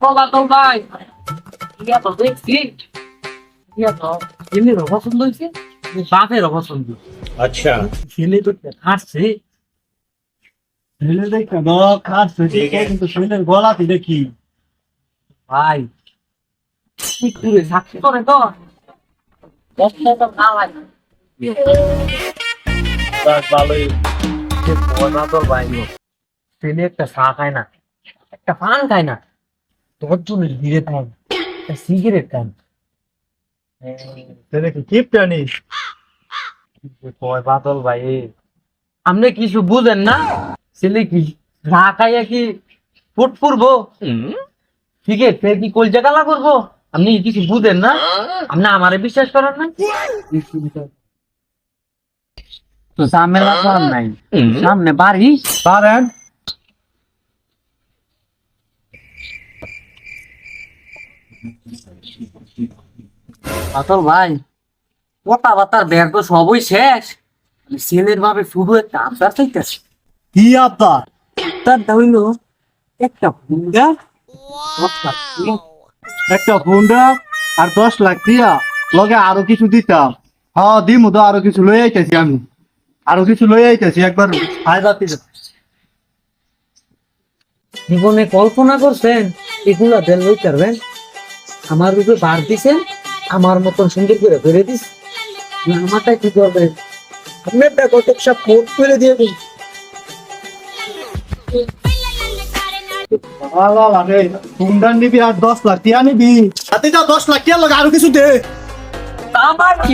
বাদল ভাই ইয়া তো দেখছি ইয়া তো এমনির পছন্দ হয়েছে বাপের পছন্দ अच्छा ছেলে তো হাসছে ছেলে দেখে ন খাচ্ছে ঠিক আছে। কিন্তু ছেলের গলাতে দেখি ভাই ঠিক করে সাক্ষী করে তো একটা তো খাওয়াই ভালোই যে বাদল ভাই ছেলে একটা চা খায় না একটা পান খায় না তোর জন্য ধীরে থাক একটা সিগারেট খান ছেলে কি কিপ জানিস কয় বাদল ভাই আপনি কিছু বুঝেন না ছেলে কি চা খাইয়া কি ফুট পুরবো ঠিক আছে ফের কি কলজা কালা করবো আপনি কিছু বুঝেন না আপনি আমারে বিশ্বাস করেন না তো ঝামেলা করার নাই সামনে বাড়ি পারেন বাদল ভাই কথা বার্তার ব্যাগ তো সবই শেষ ছেলের ভাবে শুধু একটা আবদার চাইতেছে কি আবদার তার হইল একটা হুন্ডা একটা হুন্ডা আর 10 লাখ দিয়া লগে আরো কিছু দিতাম হ্যাঁ দিমু তো আরো কিছু লই আইতেছি আমি আরো কিছু লই আইতেছি একবার ফায়দা দিতে জীবনে কল্পনা করছেন এগুলা দেন লই করবেন আমার রূপে বার দিছেন আমার মতন সুন্দর করে ফেলে দিস না আমারটাই কি করবেন আপনি একটা কত সব কোট ফেলে দিয়ে দিন হুন্ডা নিবি আর 10 লাখ টিয়া নিবি হাতে যা 10 লাখ টিয়া লগে আরো কিছু দে আমার কি